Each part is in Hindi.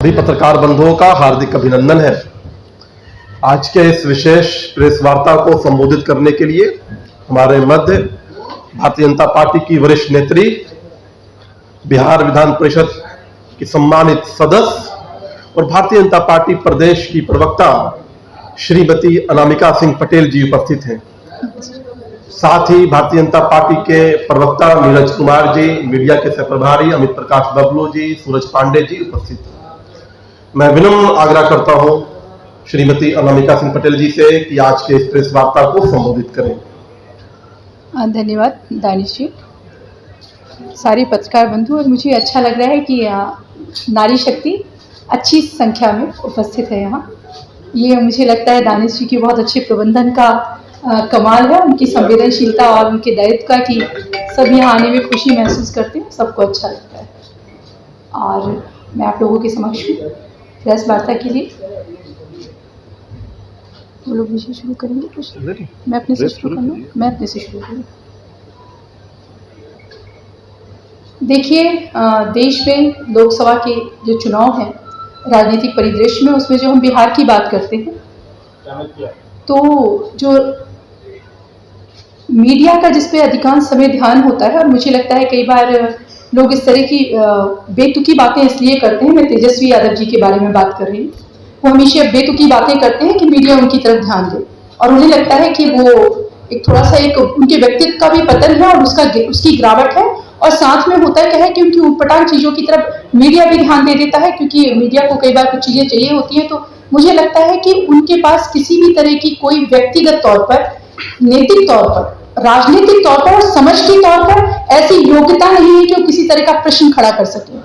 सभी पत्रकार बंधुओं का हार्दिक अभिनंदन है। आज के इस विशेष प्रेस वार्ता को संबोधित करने के लिए हमारे मध्य भारतीय जनता पार्टी की वरिष्ठ नेत्री, बिहार विधान परिषद की सम्मानित सदस्य और भारतीय जनता पार्टी प्रदेश की प्रवक्ता श्रीमती अनामिका सिंह पटेल जी उपस्थित हैं। साथ ही भारतीय जनता पार्टी के प्रवक्ता नीरज कुमार जी, मीडिया के सहप्रभारी अमित प्रकाश बबलू जी, सूरज पांडे जी उपस्थित हैं। मैं विनम्र आग्रह करता हूं श्रीमती अनामिका सिंह पटेल जी से कि आज के इस प्रेस वार्ता को संबोधित करें। धन्यवाद दानिश जी। सारे पत्रकार बंधु, और मुझे अच्छा लग रहा है कि नारी शक्ति अच्छी संख्या में उपस्थित है यहाँ। ये मुझे लगता है दानिश जी की बहुत अच्छे प्रबंधन का कमाल है, उनकी संवेदनशीलता और उनके दायित्व का, कि सब यहाँ आने में खुशी महसूस करते हैं, सबको अच्छा लगता है। और मैं आप लोगों के समक्ष प्रेस वार्ता के लिए, वो लोग विषय शुरू करेंगे कुछ? मैं अपने से शुरू करूँ? मैं अपने से शुरू करूँ। देखिए, देश में लोकसभा के जो चुनाव हैं, राजनीतिक परिदृश्य में, उसमें जो हम बिहार की बात करते हैं, तो जो मीडिया का जिस पे अधिकांश समय ध्यान होता है, और मुझे लगता है कई बार लोग इस तरह की बेतुकी बातें इसलिए करते हैं, मैं तेजस्वी यादव जी के बारे में बात कर रही हूँ, वो हमेशा बेतुकी बातें करते हैं कि मीडिया उनकी तरफ ध्यान दे, और उन्हें लगता है कि वो एक थोड़ा सा एक उनके व्यक्तित्व का भी पतन है और उसकी गिरावट है, और साथ में होता क्या है कि उनकी ऊटपटांग चीज़ों की तरफ मीडिया भी ध्यान दे देता है, क्योंकि मीडिया को कई बार कुछ चीज़ें चाहिए होती हैं। तो मुझे लगता है कि उनके पास किसी भी तरह की कोई व्यक्तिगत तौर पर, नैतिक तौर पर, राजनीतिक तौर पर और समझ के तौर पर ऐसी योग्यता नहीं है कि वो किसी तरह का प्रश्न खड़ा कर सके,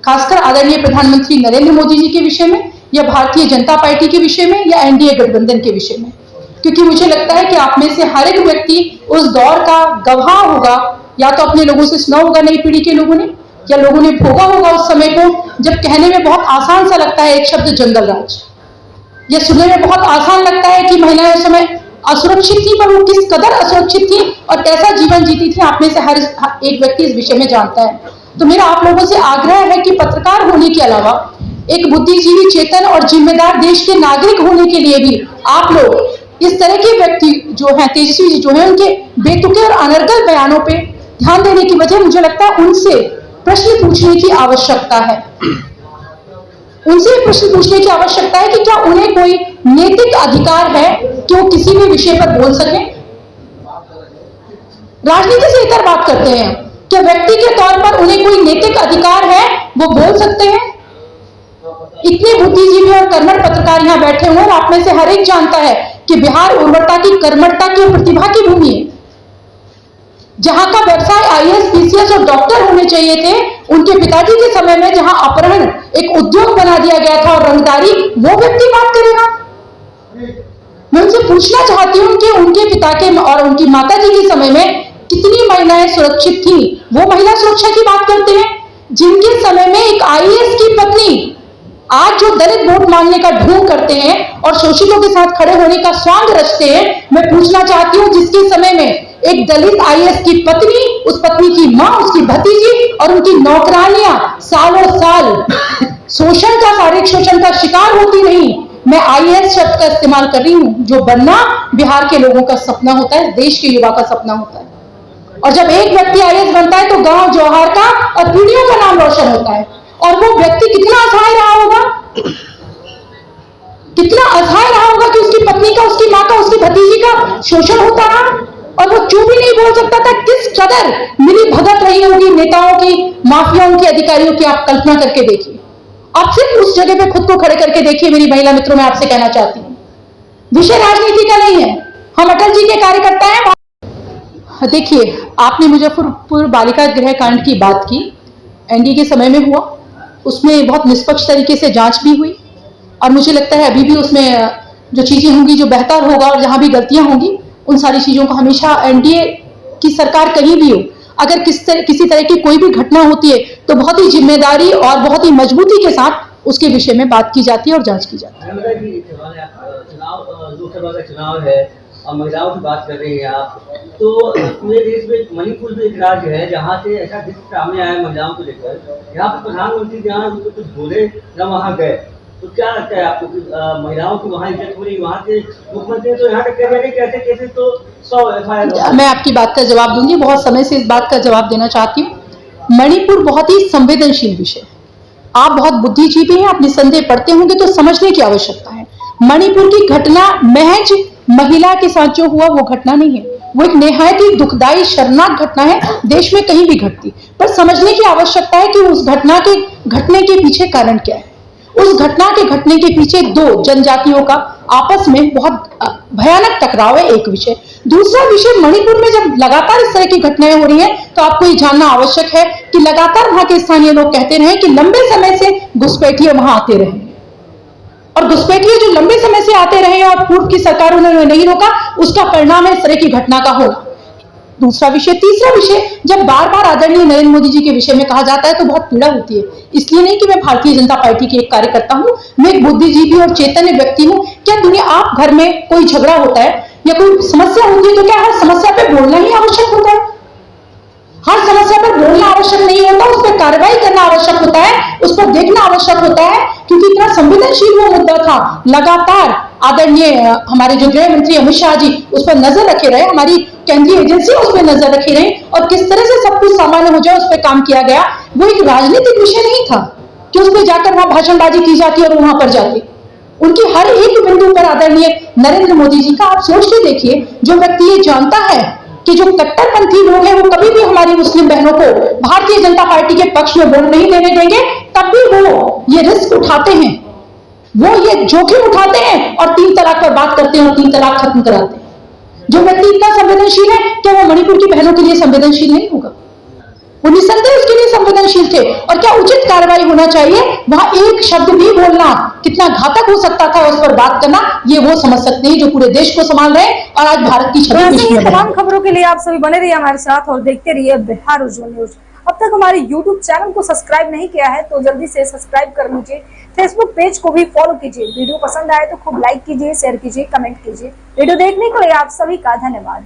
खासकर आदरणीय प्रधानमंत्री नरेंद्र मोदी जी के विषय में, या भारतीय जनता पार्टी के विषय में, या एनडीए गठबंधन के विषय में। क्योंकि मुझे लगता है कि आप में से हर एक व्यक्ति उस दौर का गवाह होगा, या तो अपने लोगों से सुना होगा, नई पीढ़ी के लोगों ने, या लोगों ने भोगा होगा उस समय को, जब कहने में बहुत आसान सा लगता है एक शब्द जंगल राज, यह सुनने में बहुत आसान लगता है कि महिलाएं उस समय असुरक्षित थी, पर वो किस कदर असुरक्षित थी और कैसा जीवन जीती थी, आप में से हर एक व्यक्ति इस विषय में जानता है। तो मेरा आप लोगों से आग्रह है कि पत्रकार होने के अलावा एक बुद्धिजीवी, चेतन और जिम्मेदार देश के नागरिक होने के लिए भी आप लोग इस तरह के व्यक्ति जो हैं, तेजस्वी जी जो हैं, उनके बेतुके और अनर्गल बयानों पे ध्यान देने की वजह मुझे लगता है उनसे प्रश्न पूछने की आवश्यकता है। उनसे प्रश्न पूछने की आवश्यकता है कि क्या उन्हें कोई नैतिक अधिकार है कि वो किसी भी विषय पर बोल सके। राजनीति से इतर बात करते हैं, क्या व्यक्ति के तौर पर उन्हें कोई नैतिक अधिकार है, वो बोल सकते हैं? इतने बुद्धिजीवी और कर्मठ पत्रकार यहाँ बैठे हुए हैं, आप में से हर एक जानता है कि बिहार उर्वरता की, कर्मठता की और प्रतिभा की भूमि है। जहां का व्यवसाय आईएएस, पीसीएस और डॉक्टर होने चाहिए थे, उनके पिताजी के समय में जहां अपहरण एक उद्योग बना दिया गया था और रंगदारी, वो व्यक्ति बात करेगा। मैं उनसे पूछना चाहती हूं कि उनके पिता के और उनकी माताजी के समय में कितनी महिलाएं सुरक्षित थी, वो महिला सुरक्षा की बात करते हैं। जिनके समय में एक आईएएस की पत्नी आज जो दलित वोट मांगने का ढोंग करते हैं और शोषितों के साथ खड़े होने का स्वांग रचते हैं, मैं पूछना चाहती हूं जिसके समय में एक दलित आईएएस की पत्नी, उस पत्नी की मां, उसकी भतीजी और उनकी नौकरानियां सालों साल शोषण का, शारीरिक शोषण का शिकार होती रही। मैं आईएएस शब्द का इस्तेमाल कर रही हूं, जो बनना बिहार के लोगों का सपना होता है, देश के युवा का सपना होता है। और जब एक व्यक्ति आईएएस बनता है तो गांव जौहार का और पीढ़ियों का नाम रोशन होता है। और वो व्यक्ति कितना असहाय रहा होगा, कितना असहाय रहा होगा कि उसकी पत्नी का, उसकी मां का, उसकी भतीजी का शोषण होता रहा और वो चुप भी नहीं बोल सकता था। किस कदर मिली भगत रही होगी नेताओं की, माफियाओं की, अधिकारियों की, आप कल्पना करके देखिए। आप सिर्फ उस जगह पे खुद को खड़े करके देखिए। मेरी महिला मित्रों, मैं आपसे कहना चाहती हूँ, विषय राजनीति का नहीं है, हम अटल जी के कार्यकर्ता हैं। देखिए, आपने मुजफ्फरपुर बालिका गृह कांड की बात की, एनडीए के समय में हुआ, उसमें बहुत निष्पक्ष तरीके से जांच भी हुई, और मुझे लगता है अभी भी उसमें जो चीजें होंगी, जो बेहतर होगा, और जहां भी गलतियां होंगी, उन सारी चीजों को हमेशा एनडीए की सरकार कहीं भी हो, अगर किसी तरह की कोई भी घटना होती है तो बहुत ही जिम्मेदारी और बहुत ही मजबूती के साथ उसके विषय में बात की जाती है और जांच की जाती है। लोकसभा का चुनाव है, और महिलाओं की बात कर रही हैं आप, तो पूरे देश में मणिपुर भी एक राज्य है जहाँ से ऐसा दृश्य सामने आया महिलाओं को लेकर, यहाँ पर प्रधानमंत्री जहाँ उनको कुछ बोले न वहाँ गए। तो क्या लगता है आपको कि महिलाओं की वहाँ इज्जत हो रही, वहाँ के मुख्यमंत्री तो यहाँ तक कह रहे हैं कि ऐसे केसेस तो 100 FIR। मैं आपकी बात का जवाब दूंगी, बहुत समय से इस बात का जवाब देना चाहती हूँ। मणिपुर बहुत ही संवेदनशील विषय है। आप बहुत बुद्धिजीवी हैं, आप निसंदेह पढ़ते होंगे तो समझने की आवश्यकता है। मणिपुर की घटना महज महिला के साथ जो हुआ वो घटना नहीं है, वो एक निहायत ही दुखदाई शर्मनाक घटना है, देश में कहीं भी घटती। पर समझने की आवश्यकता है कि उस घटना के घटने के पीछे कारण क्या है। उस घटना के घटने के पीछे दो जनजातियों का आपस में बहुत भयानक टकराव है, एक विषय। दूसरा विषय, मणिपुर में जब लगातार इस तरह की घटनाएं हो रही हैं तो आपको ये जानना आवश्यक है कि लगातार वहां के स्थानीय लोग कहते रहे कि लंबे समय से घुसपैठिए वहां आते रहे, और घुसपैठिए जो लंबे समय से आते रहे और पूर्व की सरकारों ने नहीं रोका, उसका परिणाम है इस तरह की घटना का होना। दूसरा विषय। तीसरा विषय, जब बार बार आदरणीय नरेंद्र मोदी जी के विषय में कहा जाता है तो बहुत पीड़ा होती है। इसलिए नहीं कि मैं भारतीय जनता पार्टी की एक कार्यकर्ता हूं, मैं एक बुद्धिजीवी और चैतन्य व्यक्ति हूं। क्या दुनिया, आप घर में कोई झगड़ा होता है या कोई समस्या होती है तो क्या हर समस्या पर बोलना ही आवश्यक होता है? हर समस्या पर बोलना आवश्यक नहीं होता, उस पर कार्रवाई करना आवश्यक होता है, उस पर देखना आवश्यक होता है, क्योंकि इतना संवेदनशील वो मुद्दा था। लगातार आदरणीय हमारे जो गृह मंत्री अमित शाह जी उस पर नजर रखे रहे, हमारी केंद्रीय एजेंसी उस पर नजर रखे रहे, और किस तरह से सब कुछ सामान्य हो जाए उस पर काम किया गया। वो एक राजनीतिक विषय नहीं था कि उस पर जाकर वहां भाषणबाजी की जाती और वहां पर जाती। उनकी हर एक बिंदु पर आदरणीय नरेंद्र मोदी जी का आप सोच के देखिए, जो व्यक्ति ये जानता है कि जो कट्टरपंथी लोग हैं वो कभी भी हमारी मुस्लिम बहनों को भारतीय जनता पार्टी के पक्ष में वोट नहीं देने देंगे, तब भी वो ये रिस्क उठाते हैं, वो ये जोखिम उठाते हैं और 3 तलाक पर बात करते हैं और 3 तलाक खत्म कराते हैं। जो व्यक्ति इतना संवेदनशील है, क्या वो मणिपुर की बहनों के लिए संवेदनशील नहीं होगा? वो निसंदेह उसके लिए संवेदनशील थे। और क्या उचित कार्रवाई होना चाहिए, वहां एक शब्द भी बोलना कितना घातक हो सकता था उस पर बात करना, ये वो समझ सकते हैं जो पूरे देश को संभाल रहे हैं और आज भारत की छवि विश्व में। तमाम खबरों के लिए आप सभी बने रहिए हमारे साथ और देखते रहिए बिहार उज्जवल न्यूज। अब तक हमारे YouTube चैनल को सब्सक्राइब नहीं किया है तो जल्दी से सब्सक्राइब कर लीजिए। फेसबुक पेज को भी फॉलो कीजिए। वीडियो पसंद आए तो खूब लाइक कीजिए, शेयर कीजिए, कमेंट कीजिए। वीडियो देखने के लिए आप सभी का धन्यवाद।